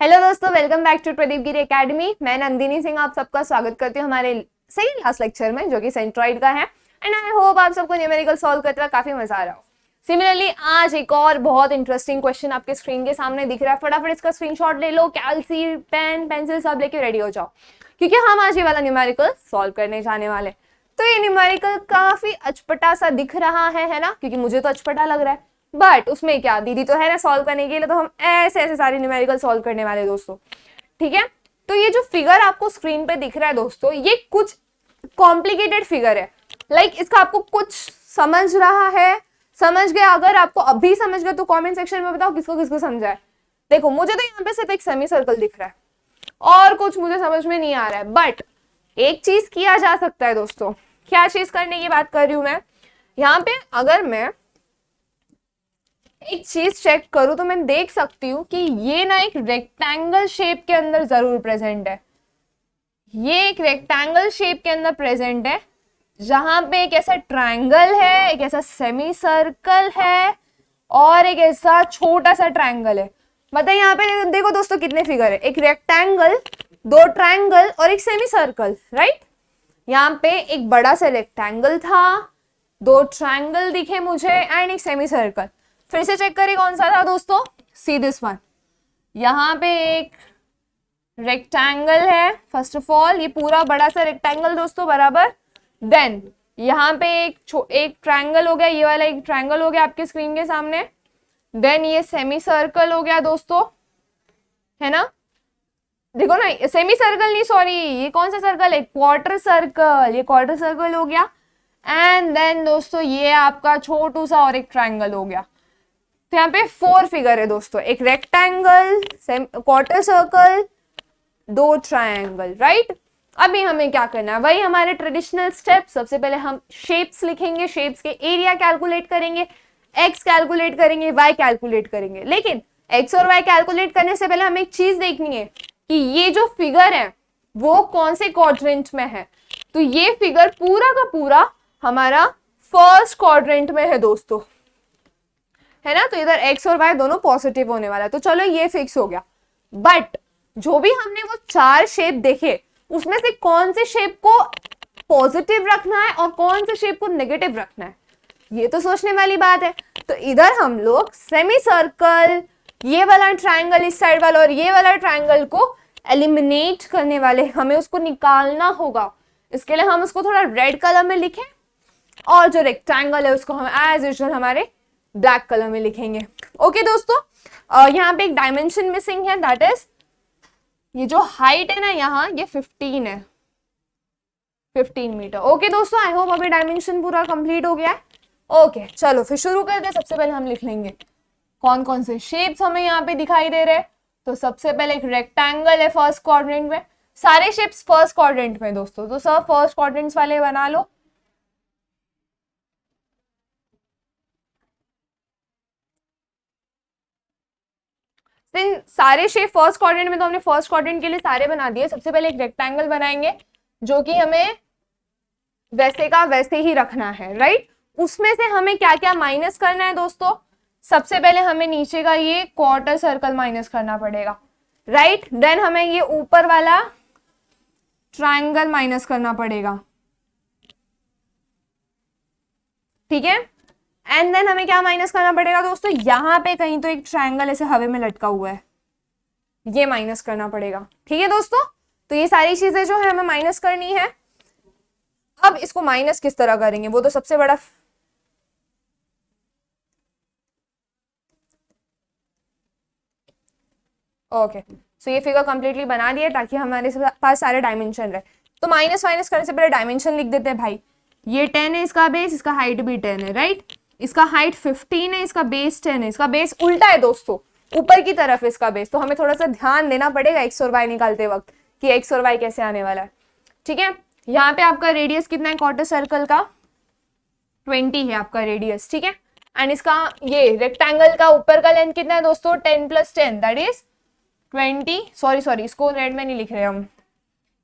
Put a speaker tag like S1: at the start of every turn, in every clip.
S1: Hello दोस्तों, welcome back to Pradeep Giri academy. मैं नंदिनी सिंह आप सबका स्वागत करती हूँ हमारे सही लास्ट लेक्चर में, जो कि सेंट्रॉइड का है। एंड आई होप आप सबको न्यूमेरिकल सॉल्व करते हुए काफी मजा आ रहा हो। सिमिलरली आज एक और बहुत इंटरेस्टिंग क्वेश्चन आपके स्क्रीन के सामने दिख रहा है। फटाफट इसका स्क्रीनशॉट ले लो, कैलसी पेन पेंसिल सब लेके रेडी हो जाओ, क्योंकि हम आज ये वाला न्यूमेरिकल सॉल्व करने जाने वाले। तो ये न्यूमेरिकल काफी अचपटा सा दिख रहा है ना, क्योंकि मुझे तो अचपटा लग रहा है, बट उसमें क्या, दीदी तो है ना सॉल्व करने के लिए, तो हम ऐसे ऐसे सारे न्यूमेरिकल सॉल्व करने वाले दोस्तों। ठीक है, तो ये जो फिगर आपको स्क्रीन पे दिख रहा है दोस्तों, ये कुछ कॉम्प्लिकेटेड फिगर है। इसका आपको कुछ समझ रहा है, समझ गया? अगर आपको अभी समझ गया तो कमेंट सेक्शन में बताओ किसको किसको समझा है। देखो, मुझे तो यहाँ पे सिर्फ एक सेमी सर्कल दिख रहा है और कुछ मुझे समझ में नहीं आ रहा है, बट एक चीज किया जा सकता है दोस्तों। क्या चीज करने की बात कर रही हूं मैं यहाँ पे? अगर मैं एक चीज चेक करूं तो मैं देख सकती हूँ कि ये ना एक रेक्टेंगल शेप के अंदर जरूर प्रेजेंट है। ये एक रेक्टेंगल शेप के अंदर प्रेजेंट है, जहां पे एक ऐसा ट्रायंगल है, एक ऐसा सेमी सर्कल है और एक ऐसा छोटा सा ट्रायंगल है। मतलब यहाँ पे देखो दोस्तों कितने फिगर है, एक रेक्टेंगल, दो ट्रायंगल और एक सेमी सर्कल, राइट। यहाँ पे एक बड़ा सा रेक्टेंगल था, दो ट्रायंगल दिखे मुझे एंड एक सेमी सर्कल। फिर से चेक करें कौन सा था दोस्तों, सी दिस वन। यहाँ पे एक रेक्टेंगल है, फर्स्ट ऑफ ऑल ये पूरा बड़ा सा रेक्टेंगल दोस्तों, बराबर। देन यहाँ पे एक ट्रायंगल हो गया, ये वाला एक ट्रायंगल हो गया आपके स्क्रीन के सामने। देन ये सेमी सर्कल हो गया दोस्तों, है ना। देखो ना, सेमी सर्कल नहीं, सॉरी, ये कौन सा सर्कल है, क्वार्टर सर्कल। ये क्वार्टर सर्कल हो गया। एंड देन दोस्तों ये आपका छोटू सा और एक ट्रायंगल हो गया। तो यहाँ पे 4 फिगर है दोस्तों, एक रेक्टेंगल, क्वार्टर सर्कल, दो ट्रायंगल, राइट। अभी हमें क्या करना है, वही हमारे ट्रेडिशनल स्टेप। सबसे पहले हम शेप्स लिखेंगे, शेप्स के एरिया कैलकुलेट करेंगे, एक्स कैलकुलेट करेंगे, वाई कैलकुलेट करेंगे। लेकिन एक्स और वाई कैलकुलेट करने से पहले हमें एक चीज देखनी है कि ये जो फिगर है वो कौन से क्वाड्रेंट में है। तो ये फिगर पूरा का पूरा हमारा फर्स्ट क्वाड्रेंट में है दोस्तों, है ना। तो इधर एक्स और वाई दोनों पॉजिटिव होने वाला है, तो चलो ये फिक्स हो गया। बट जो भी हमने वो 4 शेप देखे, उसमें से कौन से शेप को पॉजिटिव रखना है और कौन से शेप को नेगेटिव रखना है, ये तो सोचने वाली बात है। तो इधर हम लोग सेमी सर्कल, ये वाला ट्रायंगल इस साइड वाला और ये वाला ट्रायंगल को एलिमिनेट करने वाले, हमें उसको निकालना होगा। इसके लिए हम उसको थोड़ा रेड कलर में लिखें और जो रेक्टेंगल है उसको हम एज यूजुअल हमारे ब्लैक कलर में लिखेंगे। ओके दोस्तों, यहाँ पे एक डायमेंशन मिसिंग है, दैट इज ये जो हाइट है ना यहाँ, ये 15 है, 15 मीटर। ओके दोस्तों, आई होप अभी डायमेंशन पूरा कंप्लीट हो गया है। ओके चलो फिर शुरू करते हैं। सबसे पहले हम लिख लेंगे कौन कौन से शेप्स हमें यहाँ पे दिखाई दे रहे हैं। तो सबसे पहले एक रेक्टेंगल है फर्स्ट क्वाड्रेंट में, सारे शेप्स फर्स्ट क्वाड्रेंट में दोस्तों, तो सब फर्स्ट क्वाड्रेंट्स वाले बना लो। सारे शेप फर्स्ट क्वाड्रेंट में, तो हमने फर्स्ट क्वाड्रेंट के लिए सारे बना दिए। सबसे पहले एक रेक्टेंगल बनाएंगे जो कि हमें वैसे का वैसे ही रखना है, राइट। उसमें से हमें क्या क्या माइनस करना है दोस्तों? सबसे पहले हमें नीचे का ये क्वार्टर सर्कल माइनस करना पड़ेगा, राइट। देन हमें ये ऊपर वाला ट्रायंगल माइनस करना पड़ेगा, ठीक है। एंड देन हमें क्या माइनस करना पड़ेगा दोस्तों? यहाँ पे कहीं तो एक ट्रायंगल ऐसे हवा में लटका हुआ है, ये माइनस करना पड़ेगा, ठीक है दोस्तों। तो ये सारी चीजें जो है हमें माइनस करनी है। अब इसको माइनस किस तरह करेंगे, वो तो सबसे बड़ा ओके। सो ये फिगर कंप्लीटली बना दिया ताकि हमारे पास सारे डायमेंशन रहे। तो माइनस माइनस करने से पहले डायमेंशन लिख देते हैं भाई। ये 10 है इसका बेस, इसका हाइट भी 10 है, राइट। इसका हाइट 15 है, इसका बेस 10 है। इसका बेस उल्टा है दोस्तों, ऊपर की तरफ है इसका बेस, तो हमें थोड़ा सा ध्यान देना पड़ेगा एक्स और वाई निकालते वक्त कि एक्स और वाई कैसे आने वाला है, ठीक है। यहाँ पे आपका रेडियस कितना है क्वार्टर सर्कल का? 20 है आपका रेडियस, ठीक है। एंड इसका ये रेक्टेंगल का ऊपर का लेंथ कितना है दोस्तों? 10 + 10 दैट इज 20। सॉरी, इसको रेड में नहीं लिख रहे हम,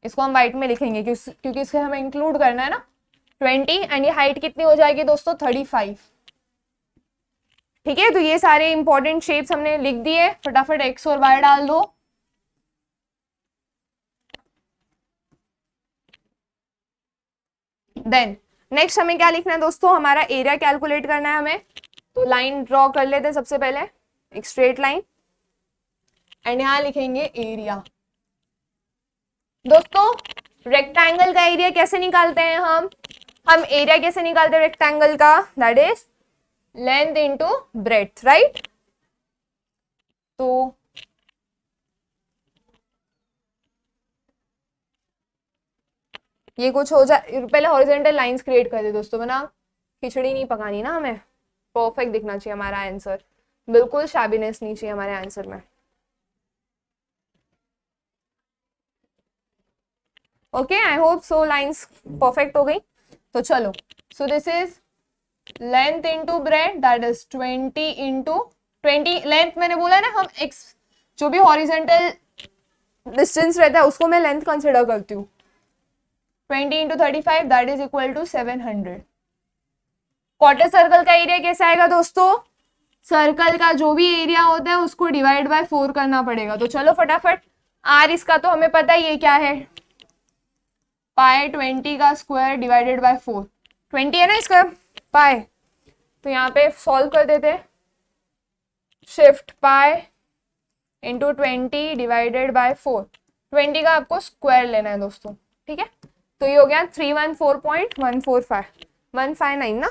S1: इसको हम व्हाइट में लिखेंगे क्योंकि इसके हमें इंक्लूड करना है ना। 20 एंड ये हाइट कितनी हो जाएगी दोस्तों? 35, ठीक है। तो ये सारे इंपॉर्टेंट शेप्स हमने लिख दिए, फटाफट एक्स और वाई डाल दो। देन नेक्स्ट हमें क्या लिखना है दोस्तों, हमारा एरिया कैलकुलेट करना है हमें। तो लाइन ड्रॉ कर लेते हैं सबसे पहले, एक स्ट्रेट लाइन, एंड यहां लिखेंगे एरिया। दोस्तों रेक्टेंगल का एरिया कैसे निकालते हैं हम एरिया कैसे निकालते हैं रेक्टेंगल का, that is length into breadth, right. तो ये कुछ हो जाए, पहले हॉरिजॉन्टल लाइंस क्रिएट कर दे दोस्तों, वरना खिचड़ी नहीं पकानी ना, हमें परफेक्ट दिखना चाहिए हमारा आंसर, बिल्कुल शाबीनेस नहीं चाहिए हमारे आंसर में। Okay, I hope so lines perfect हो गई। तो चलो, so this is length into breadth, that is 20 into 20। Length मैंने बोला ना, हम एक्स जो भी हॉरिजॉन्टल डिस्टेंस रहता है उसको मैं लेंथ कंसिडर करती हूँ। 20 into 35 that is equal to 700। Quarter circle का एरिया कैसे आएगा दोस्तों, सर्कल का जो भी एरिया होता है उसको डिवाइड बाय 4 करना पड़ेगा। तो चलो फटाफट, आर इसका तो हमें पता ही है क्या है, पाई 20 का स्क्वायर डिवाइडेड बाय 4, 20 है ना इसका पाई। तो यहाँ पे सॉल्व कर देते, shift pi into 20 divided by 4, 20 का आपको स्क्वायर लेना है दोस्तों, ठीक है। तो ये हो गया 314.145, 159 ना,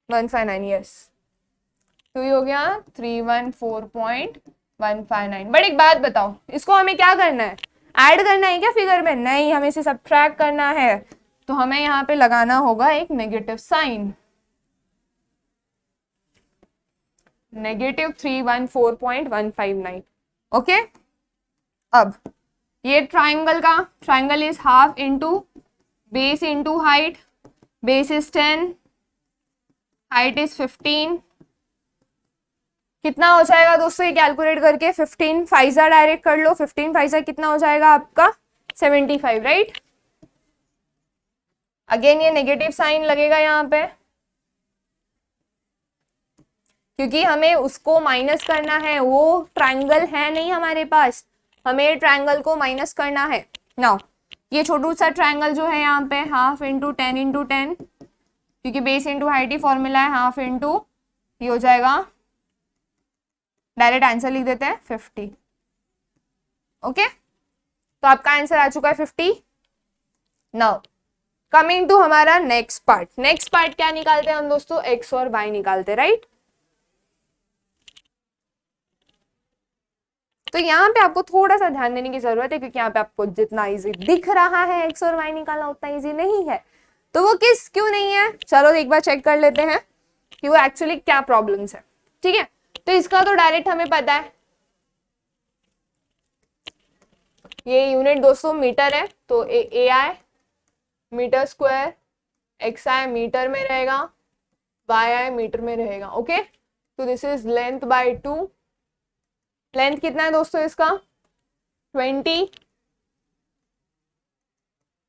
S1: 159, यस। तो ये हो गया 314.159। बट एक बात बताओ, इसको हमें क्या करना है, ऐड करना है क्या फिगर में? नहीं, हमें इसे सब्ट्रैक्ट करना है। तो हमें यहाँ पे लगाना होगा एक नेगेटिव साइन, -314.159। ओके, अब ये triangle is half into base into height, base is 10, height is 15। कितना हो जाएगा दोस्तों ये कैलकुलेट करके, 15 फाइजा डायरेक्ट कर लो, 15 फाइजा कितना हो जाएगा आपका 75, राइट। अगेन ये नेगेटिव साइन लगेगा यहाँ पे, क्योंकि हमें उसको माइनस करना है, वो ट्रायंगल है नहीं हमारे पास, हमें ट्रायंगल को माइनस करना है। नाउ ये छोटू सा ट्रायंगल जो है यहाँ पे हाफ इंटू 10 इंटू 10, क्योंकि बेस इंटू हाइट ही फॉर्मूला है, हाफ इंटू ये हो जाएगा, डायरेक्ट आंसर लिख देते हैं 50। ओके, तो आपका आंसर आ चुका है 50। नाउ कमिंग टू हमारा नेक्स्ट पार्ट। नेक्स्ट पार्ट क्या निकालते हैं हम दोस्तों, एक्स और वाई निकालते हैं, राइट। तो यहाँ पे आपको थोड़ा सा ध्यान देने की जरूरत है, क्योंकि यहाँ पे आपको जितना इजी दिख रहा है एक्स और वाई निकालना उतना इजी नहीं है। तो वो क्यों नहीं है, चलो एक बार चेक कर लेते हैं कि वो एक्चुअली क्या प्रॉब्लम्स है, ठीक है। तो इसका तो डायरेक्ट हमें पता है, ये यूनिट दोस्तों मीटर है, तो ए आई मीटर स्क्वायर, एक्स आई मीटर में रहेगा, वाई आई मीटर में रहेगा। ओके, तो this is length bye 2। Length कितना है दोस्तों इसका 20,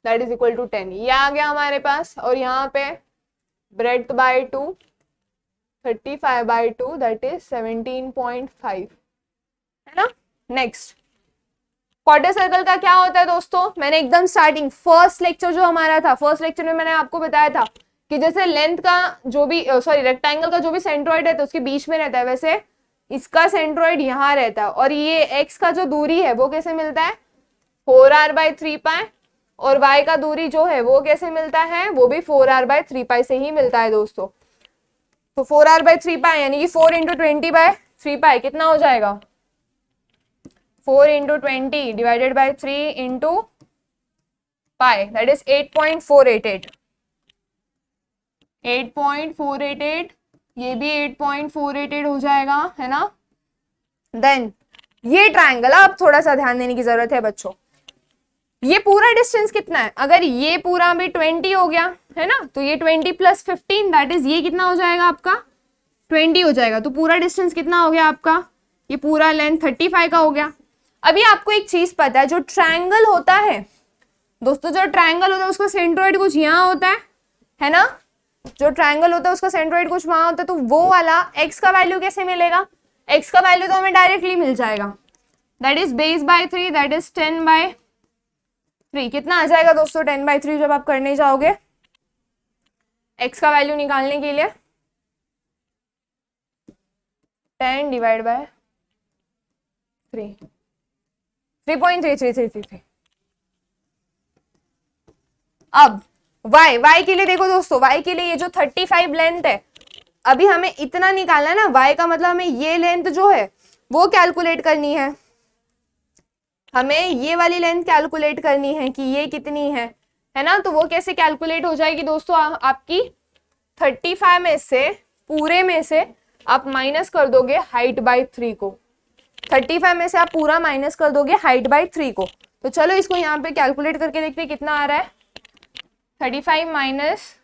S1: दैट इज इक्वल टू 10, ये आ गया हमारे पास। और यहाँ पे breadth by 2, 35 by 2 that is 17.5, है ना। नेक्स्ट क्वार्टर सर्कल का क्या होता है दोस्तों, मैंने एकदम स्टार्टिंग फर्स्ट लेक्चर जो हमारा था, फर्स्ट लेक्चर में मैंने आपको बताया था कि जैसे लेंथ का जो भी रेक्टेंगल का जो भी सेंट्रोइड है तो उसके बीच में रहता है, वैसे इसका सेंट्रोइड यहाँ रहता है। और ये एक्स का जो दूरी है वो कैसे मिलता है 4r/3 पाई, और y का दूरी जो है वो कैसे मिलता है, वो भी 4r/3 पाई से ही मिलता है दोस्तों। तो 4r/3 पाई यानी कि 4 × 20/3 पाई कितना हो जाएगा, 4 × 20 divided by 3 into pi, that is 8.488, 8.488, ये भी 8.488 हो जाएगा, है ना। देन ये ट्रायंगल, अब थोड़ा सा ध्यान देने की जरूरत है बच्चों, ये पूरा डिस्टेंस कितना है, अगर ये पूरा भी 20 हो गया है ना, तो ये 20 + 15 दैट इज ये कितना हो जाएगा आपका 20 हो जाएगा। तो पूरा डिस्टेंस कितना हो गया आपका, ये पूरा लेंथ 35 का हो गया। अभी आपको एक चीज पता है, जो ट्रायंगल होता है दोस्तों, जो ट्रायंगल होता है उसका सेंट्रोइड कुछ यहाँ होता है ना, जो ट्रायंगल होता है उसका सेंट्रोइड कुछ वहां होता है। तो वो वाला एक्स का वैल्यू कैसे मिलेगा, एक्स का वैल्यू तो हमें डायरेक्टली मिल जाएगा, that is base by 3, that is 10/3। कितना आ जाएगा दोस्तों 10/3 जब आप करने जाओगे, x का वैल्यू निकालने के लिए 10 डिवाइड बाय 3, 3.3333। अब y के लिए देखो दोस्तों, y के लिए ये जो 35 लेंथ है, अभी हमें इतना निकालना है ना, y का मतलब हमें ये लेंथ जो है वो कैलकुलेट करनी है, हमें ये वाली लेंथ कैलकुलेट करनी है कि ये कितनी है ना। तो वो कैसे कैलकुलेट हो जाएगी दोस्तों, आपकी 35 में से, पूरे में से आप माइनस कर दोगे हाइट बाई 3 को, 35 में से आप पूरा माइनस कर दोगे हाइट बाई 3 को। तो चलो इसको यहाँ पे कैलकुलेट करके देखते हैं कितना आ रहा है। 35 माइनस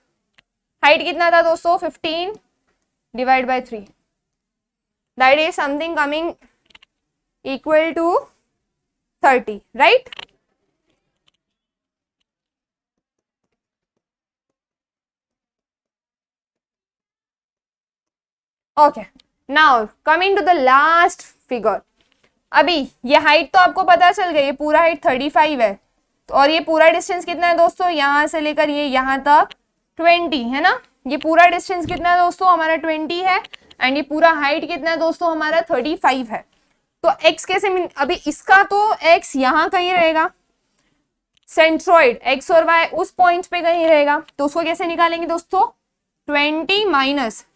S1: हाइट कितना था दोस्तों, 15 divide by 3, that is something coming equal to 30, right. Okay, now coming to the last figure. अभी ये हाइट तो आपको पता चल गई, ये पूरा हाइट 35 है, तो और ये पूरा डिस्टेंस कितना है दोस्तों, यहां से लेकर ये यहां तक 20 है ना। ये पूरा डिस्टेंस कितना है दोस्तों, हमारा 20 है, एंड ये पूरा हाइट कितना है दोस्तों, हमारा 35 है। तो x कैसे अभी इसका तो x यहां कहीं रहेगा, सेंट्रॉइड x और y उस पॉइंट पे कहीं रहेगा, तो उसको कैसे निकालेंगे दोस्तों, 20 माइनस,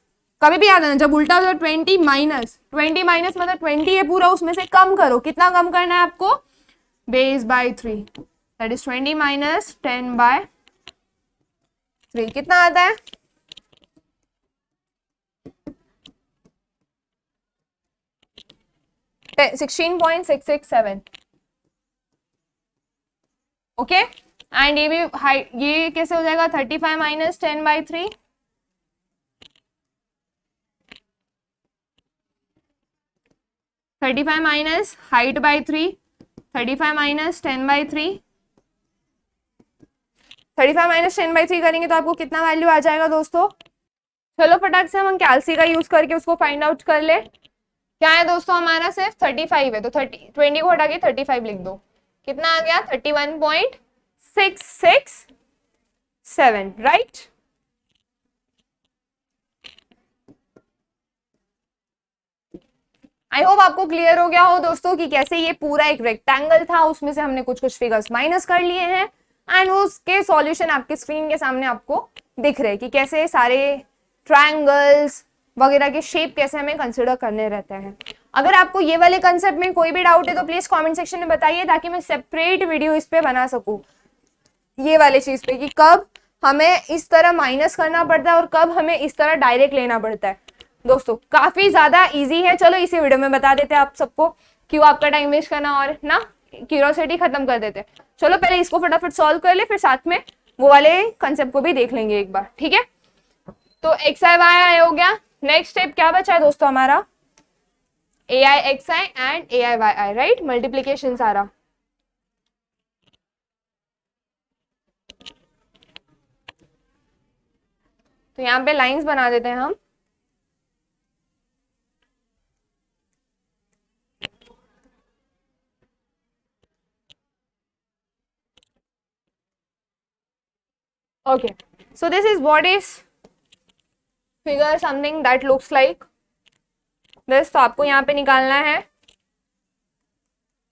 S1: कभी भी याद आना जब उल्टा हो 20 माइनस, 20 माइनस मतलब 20 है पूरा, उसमें से कम करो, कितना कम करना है आपको, base by 3, that is 20 minus 10 by 3, कितना आता है, 16.667। ओके, एंड ये भी हाइट, ये कैसे हो जाएगा, 35 minus 10 by 3, 35 minus height by 3, 35 minus 10 by 3, 35 minus 10 by 3 करेंगे तो आपको कितना वैल्यू आ जाएगा दोस्तों। चलो फटाक से हम कैल्सी का यूज करके उसको फाइंड आउट कर ले। क्या है दोस्तों, हमारा सिर्फ 35 है, तो 20 को हटा के 35 लिख दो, कितना आ गया, 31.667, राइट। आई होप आपको क्लियर हो गया हो दोस्तों कि कैसे ये पूरा एक रेक्टेंगल था, उसमें से हमने कुछ कुछ फिगर्स माइनस कर लिए हैं, एंड उसके सॉल्यूशन आपके स्क्रीन के सामने आपको दिख रहे हैं कि कैसे सारे ट्रायंगल्स वगैरह के शेप कैसे हमें कंसिडर करने रहते हैं। अगर आपको ये वाले कंसेप्ट में कोई भी डाउट है तो प्लीज कमेंट सेक्शन में बताइए, ताकि मैं सेपरेट वीडियो इस पे बना सकूं, ये वाले चीज पे, कि कब हमें इस तरह माइनस करना पड़ता है और कब हमें इस तरह डायरेक्ट लेना पड़ता है। दोस्तों काफी ज्यादा इजी है, चलो इसी वीडियो में बता देते हैं आप सबको, क्यों आपका टाइम वेस्ट करना और ना क्यूरियोसिटी खत्म कर देते हैं। चलो पहले इसको फटाफट सॉल्व कर ले, फिर साथ में वो वाले कंसेप्ट को भी देख लेंगे एक बार, ठीक है। तो एक्स आई वाई आई हो गया, नेक्स्ट स्टेप क्या बचा है दोस्तों हमारा, A I X I and A I Y I, right, multiplication सारा। तो यहाँ पे लाइंस बना देते हैं हम, okay, so this is what is figure something that looks like this। तो आपको यहाँ पे निकालना है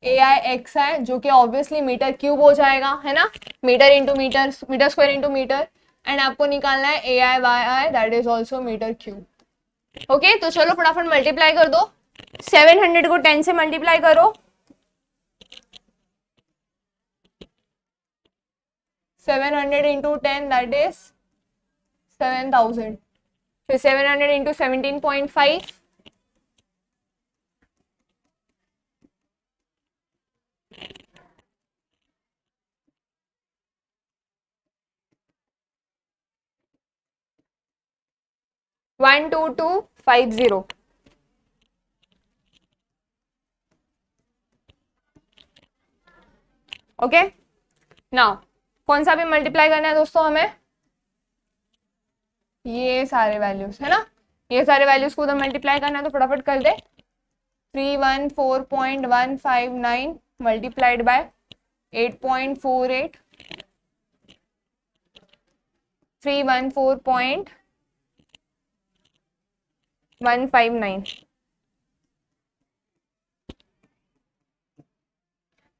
S1: ए आई एक्स आई, जो कि ऑब्वियसली मीटर क्यूब हो जाएगा, है ना, meter into meter, meter square into meter, and आपको निकालना है A I Y I, that is also meter cube. Okay, तो चलो फटाफट मल्टीप्लाई कर दो, 700 को 10 से मल्टीप्लाई करो, 700 इंटू 10 दैट इज 7000, फिर 700 इंटू 17.5, वन 2250। ओके, नाउ कौन सा भी मल्टीप्लाई करना है दोस्तों हमें, ये सारे वैल्यूज है ना, ये सारे वैल्यूज को उधर मल्टीप्लाई करना है, तो फटाफट कर दे, 314.159 मल्टीप्लाइड बाय 8.48, 314.159,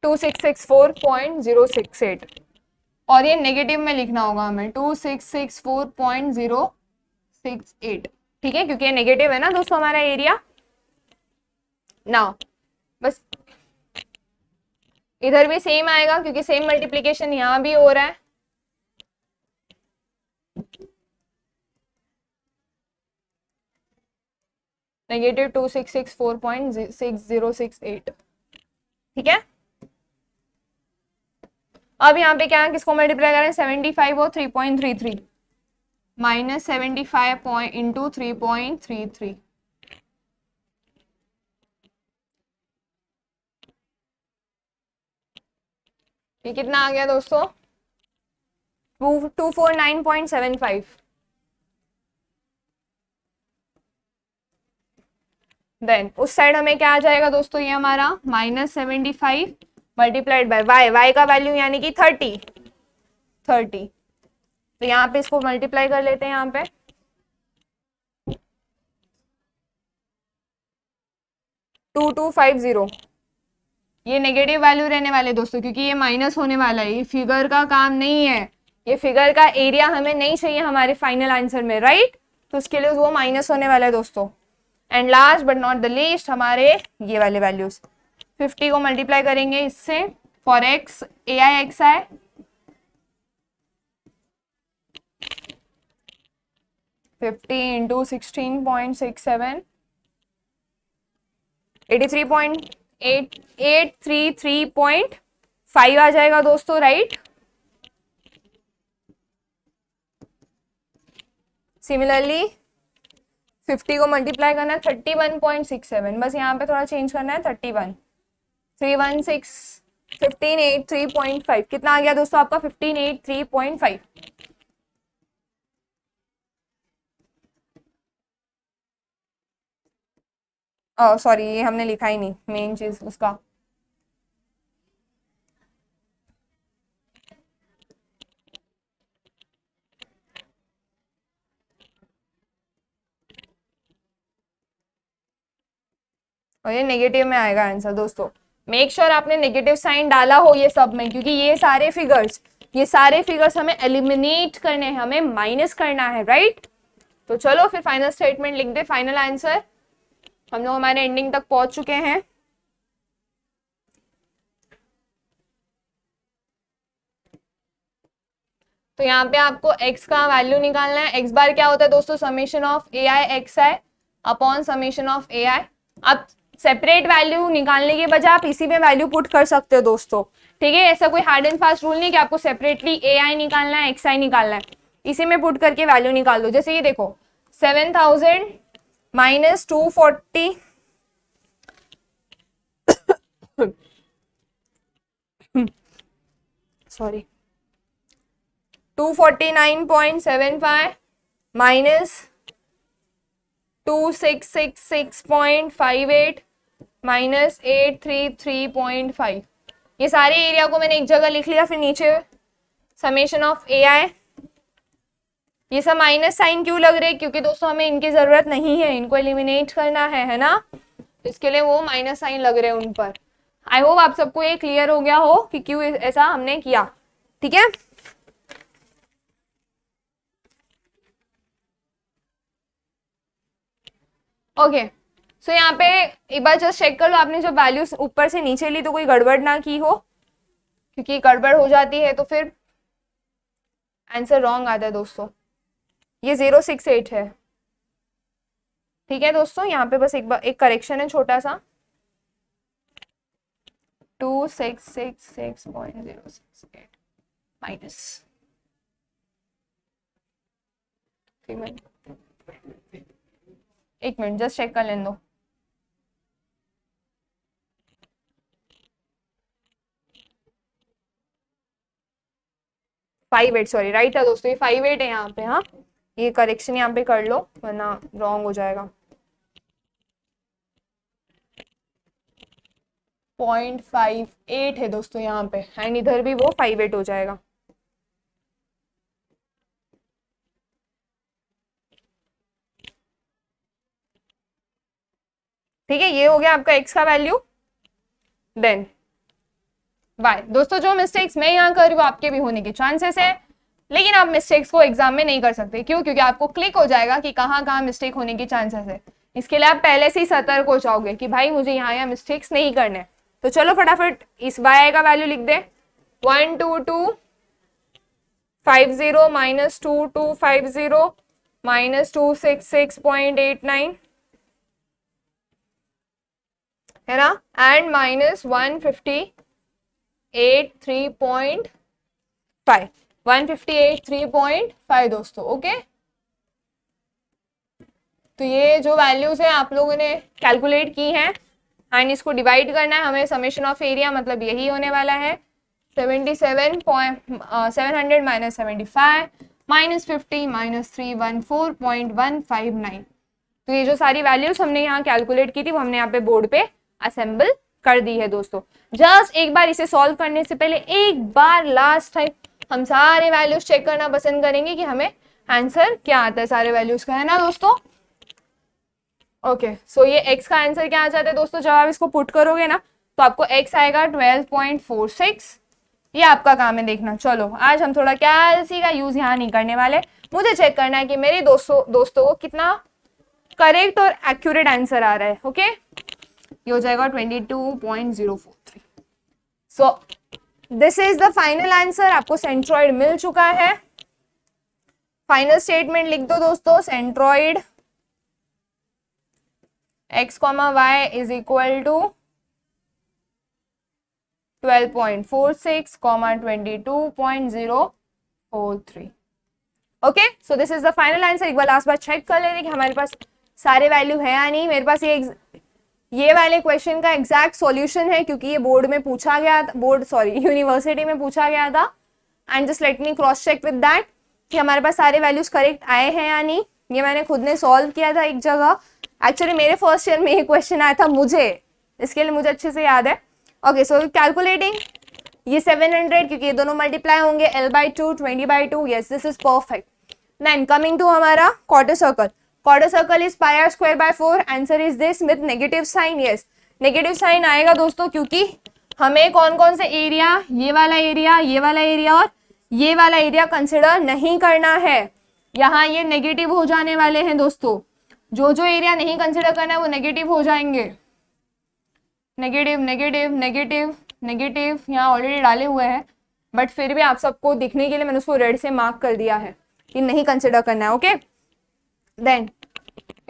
S1: 2664.068, और ये नेगेटिव में लिखना होगा हमें 2664.068, ठीक है, क्योंकि ये नेगेटिव है ना दोस्तों हमारा एरिया। नाउ बस इधर भी सेम आएगा क्योंकि सेम मल्टीप्लीकेशन यहाँ भी हो रहा है। नेगेटिव 2664.6068, ठीक है। अब यहाँ पे क्या किसको मल्टीप्लाई करें, 75 और 3.33, -75 इंटू 3.33, ये कितना आ गया दोस्तों, 249.75। देन उस साइड हमें क्या आ जाएगा दोस्तों, ये हमारा -75 मल्टीप्लाइड बाय वाई, वाई का वैल्यू यानी कि 30, तो यहाँ पे इसको मल्टीप्लाई कर लेते हैं, यहाँ पे 2250, ये नेगेटिव वैल्यू रहने वाले दोस्तों क्योंकि ये माइनस होने वाला है, ये फिगर का काम नहीं है, ये फिगर का एरिया हमें नहीं चाहिए हमारे फाइनल आंसर में, राइट। तो उसके लिए वो माइनस होने वाला है दोस्तों। And last but not the least हमारे ये वाले वैल्यूज, 50 को मल्टीप्लाई करेंगे इससे, for x A I X I, fifty into 16.67, 83.833.5 आ जाएगा दोस्तों, राइट। सिमिलरली 50 को मल्टीप्लाई करना है 31.67, बस यहाँ पे थोड़ा चेंज करना है, 31, 316, 1583.5, कितना आ गया दोस्तों आपका, 1583.5। सॉरी ये हमने लिखा ही नहीं मेन चीज उसका, और ये नेगेटिव में आएगा आंसर दोस्तों। मेक श्योर आपने नेगेटिव साइन डाला हो ये सब में, क्योंकि ये सारे फिगर्स हमें एलिमिनेट करने हैं, हमें माइनस करना है, राइट। तो चलो फिर फाइनल स्टेटमेंट लिख दे, फाइनल आंसर। हम लोग हमारे एंडिंग तक पहुंच चुके हैं। तो यहाँ पे आपको x का वैल्यू निकालना है। x बार क्या होता है दोस्तों, summation of A I X I upon summation of A I. अब सेपरेट वैल्यू निकालने के बजाय आप इसी में वैल्यू पुट कर सकते हो दोस्तों, ठीक है। ऐसा कोई हार्ड एंड फास्ट रूल नहीं कि आपको सेपरेटली ए आई निकालना है, एक्स आई निकालना है, इसी में पुट करके वैल्यू निकाल दो। जैसे ये देखो 7000 माइनस 240 सॉरी 249.75 माइनस 2666.58 माइनस 833.5, ये सारे एरिया को मैंने एक जगह लिख लिया। फिर नीचे समेशन ऑफ ए आई, ये सब माइनस साइन क्यों लग रहे हैं, क्योंकि दोस्तों हमें इनकी जरूरत नहीं है, इनको एलिमिनेट करना है ना, इसके लिए वो माइनस साइन लग रहे हैं उन पर। आई होप आप सबको ये क्लियर हो गया हो कि क्यों ऐसा हमने किया, ठीक है। ओके सो यहाँ पे एक बार जस्ट चेक कर लो, आपने जो वैल्यूज ऊपर से नीचे ली तो कोई गड़बड़ ना की हो, क्योंकि गड़बड़ हो जाती है तो फिर आंसर रॉन्ग आता है दोस्तों। ये 068 है, ठीक है दोस्तों। यहाँ पे बस एक करेक्शन है छोटा सा, 2666.068 माइनस, एक मिनट जस्ट चेक कर लेने दो। फाइव एट, सॉरी राइट है दोस्तों, ये 58 है यहाँ पे। हाँ ये करेक्शन यहाँ पे कर लो वरना रॉन्ग हो जाएगा। 0.58 है दोस्तों यहाँ पे, एंड इधर भी वो 58 हो जाएगा। ठीक है, ये हो गया आपका x का वैल्यू। Then y। दोस्तों जो मिस्टेक्स मैं यहाँ कर रही हूँ आपके भी होने के चांसेस है, लेकिन आप मिस्टेक्स को एग्जाम में नहीं कर सकते। क्यों? क्योंकि आपको क्लिक हो जाएगा कि कहाँ कहाँ मिस्टेक होने के चांसेस है। इसके लिए आप पहले से ही सतर्क हो जाओगे कि भाई मुझे यहाँ मिस्टेक्स नहीं करने। तो चलो फटाफट इस y का वैल्यू लिख दे। 12250 माइनस 2250 माइनस 266.89 है ना, एंड माइनस 158.3.5 158.3.5 दोस्तों। ओके, तो ये जो वैल्यूज है आप लोगों ने कैलकुलेट की हैं एंड इसको डिवाइड करना है हमें। समेशन ऑफ एरिया मतलब यही होने वाला है 700 माइनस 75 माइनस 50 माइनस 314.159। तो ये जो सारी वैल्यूज हमने यहाँ कैलकुलेट की थी वो हमने यहाँ पे बोर्ड पे असेंबल कर दी है दोस्तों। जस्ट एक बार इसे सॉल्व करने से पहले एक बार लास्ट टाइम हम सारे वैल्यूज चेक करना पसंद करेंगे कि हमें आंसर क्या आता है सारे वैल्यूज का, है ना दोस्तों। ओके, सो ये x का आंसर क्या आ जाता है दोस्तों, जब आप इसको पुट करोगे ना तो आपको x आएगा 12.46। ये आपका काम है देखना। चलो आज हम थोड़ा कैलसी का यूज यहाँ नहीं करने वाले, मुझे चेक करना है कि मेरे दोस्तों को कितना करेक्ट और एक्यूरेट आंसर आ रहा है। ओके, ये हो जाएगा 22.043। So this is the final answer. आपको सेंट्रॉइड मिल चुका है। फाइनल स्टेटमेंट लिख दो दोस्तों, centroid x, y is equal to 12.46, 22.043। Okay, so this is the final answer. एक बार लास्ट बार चेक कर लेते कि हमारे पास सारे वैल्यू है या नहीं। मेरे पास ये वाले क्वेश्चन का एग्जैक्ट सॉल्यूशन है क्योंकि ये बोर्ड में पूछा गया था, यूनिवर्सिटी में पूछा गया था। And just let me cross check with that कि हमारे पास सारे वैल्यूज करेक्ट आए हैं या नहीं। ये मैंने खुद ने सॉल्व किया था एक जगह। एक्चुअली मेरे फर्स्ट ईयर में ये क्वेश्चन आया था मुझे, इसके लिए मुझे अच्छे से याद है। ओके, सो कैलकुलेटिंग ये 700 क्योंकि ये दोनों मल्टीप्लाई होंगे L/2 20/2। Yes, this is perfect. Then coming to हमारा quarter circle. Quarter circle is pi r square by 4। Answer is this with negative sign. Yes, negative sign आएगा दोस्तों क्योंकि हमें कौन कौन से एरिया, ये वाला एरिया, ये वाला एरिया और ये वाला एरिया कंसिडर नहीं करना है। यहाँ ये नेगेटिव हो जाने वाले हैं दोस्तों। जो जो एरिया नहीं कंसिडर करना है वो नेगेटिव हो जाएंगे। नेगेटिव नेगेटिव नेगेटिव नेगेटिव यहाँ ऑलरेडी डाले हुए हैं, बट फिर भी आप सबको दिखने के लिए मैंने उसको रेड से मार्क कर दिया है कि नहीं कंसिडर करना है। Okay, then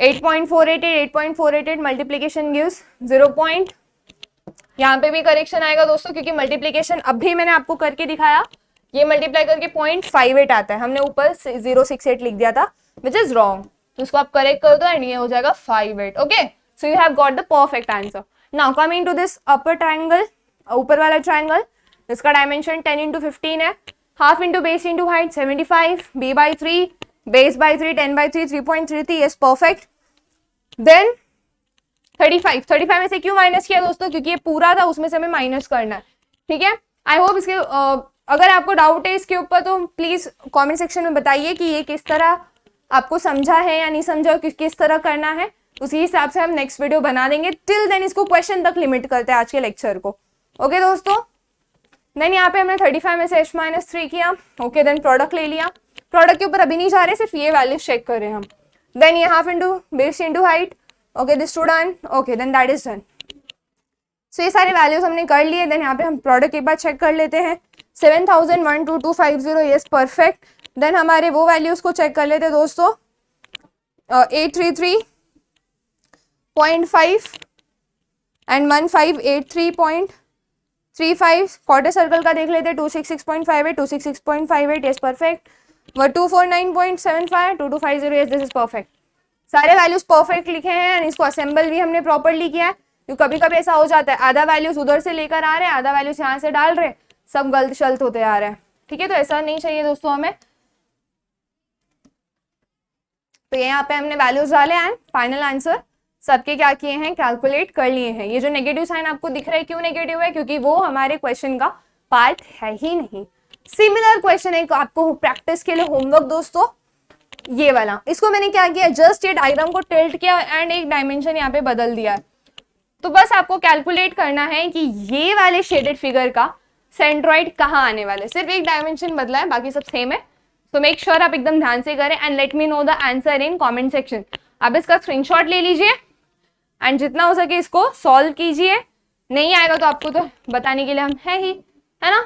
S1: 8.488 multiplication gives 0. यहाँ पे भी करेक्शन आएगा दोस्तों क्योंकि मल्टीप्लीकेशन अब भी मैंने आपको करके दिखाया, ये मल्टीप्लाई करके 0.58 आता है। हमने ऊपर 068 लिख दिया था विच इज रॉन्ग, तो उसको आप करेक्ट कर दो एंड ये हो जाएगा 58। Okay, so you have got the perfect answer. Now coming to this upper triangle, ऊपर वाला ट्राइंगल, इसका डायमेंशन 10 × 15 है। Half into base into height 75, b/3, base by 3, 10/3, 3.33। Yes, perfect. Then 35 में से क्यों माइनस किया दोस्तों, क्योंकि ये पूरा था उसमें से हमें माइनस करना है। ठीक है, आई होप इसके अगर आपको डाउट है इसके ऊपर तो प्लीज कमेंट सेक्शन में बताइए कि ये किस तरह आपको समझा है या नहीं समझा, किस तरह करना है। उसी हिसाब से हम नेक्स्ट वीडियो बना देंगे। टिल देन इसको क्वेश्चन तक लिमिट करते हैं आज के लेक्चर को। ओके दोस्तों, देन यहाँ पे हमने 35 में से h-3 किया। ओके, देन प्रोडक्ट ले लिया। प्रोडक्ट के ऊपर अभी नहीं जा रहे, सिर्फ ये वैल्यू चेक कर रहे हैं हम। देन ये half into base into height. Okay, this too done. Okay, then that is done. So ये सारे वैल्यूज हमने कर लिए। देन यहाँ पे हम प्रोडक्ट एक बार चेक कर लेते हैं। 70012250। Yes, perfect. देन हमारे वो वैल्यूज को चेक कर लेते हैं दोस्तों। 833.5 एंड 1583.35। क्वार्टर सर्कल का देख लेते हैं। 266.58, 266.58। Yes, perfect. 249.75, 2250। Yes, this is perfect. सारे वैल्यूज परफेक्ट लिखे हैं एंड इसको असेंबल भी हमने प्रॉपरली किया है। क्योंकि कभी कभी ऐसा हो जाता है आधा वैल्यूज उधर से लेकर आ रहे हैं, आधा वैल्यूज यहाँ से डाल रहे हैं, सब गलत शलत होते आ रहे हैं। ठीक है, तो ऐसा नहीं चाहिए दोस्तों हमें। तो यहाँ पे हमने वैल्यूज डाले एंड फाइनल आंसर सबके क्या किए हैं, कैलकुलेट कर लिए हैं। ये जो नेगेटिव साइन आपको दिख रहा है क्यों नेगेटिव है, क्योंकि वो हमारे क्वेश्चन का पार्ट है ही नहीं। सिमिलर क्वेश्चन है आपको प्रैक्टिस के लिए होमवर्क दोस्तों, ये वाला। इसको मैंने क्या किया, जस्ट ये डायग्राम को टिल्ट किया एंड एक डायमेंशन यहाँ पे बदल दिया है। तो बस आपको कैलकुलेट करना है कि ये वाले शेडेड फिगर का सेंट्रॉइड कहाँ आने वाला है, सिर्फ एक डायमेंशन बदला है, बाकी सब सेम है। तो मेक श्योर आप एकदम ध्यान से करें and let me know the answer in comment section. आप इसका स्क्रीनशॉट ले लीजिए एंड जितना हो सके इसको सॉल्व कीजिए। नहीं आएगा तो आपको तो बताने के लिए हम है ना।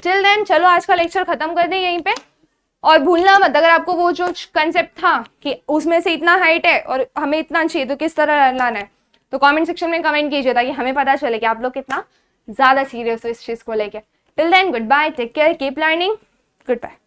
S1: टिल देन चलो आज का लेक्चर खत्म कर दें यहीं पे। और भूलना मत, अगर आपको वो जो कंसेप्ट था कि उसमें से इतना हाइट है और हमें इतना चाहिए तो किस तरह लाना है, तो कमेंट सेक्शन में कमेंट कीजिए ताकि हमें पता चले कि आप लोग कितना ज्यादा सीरियस हो इस चीज को लेके। Till then goodbye, take care, keep learning, good bye.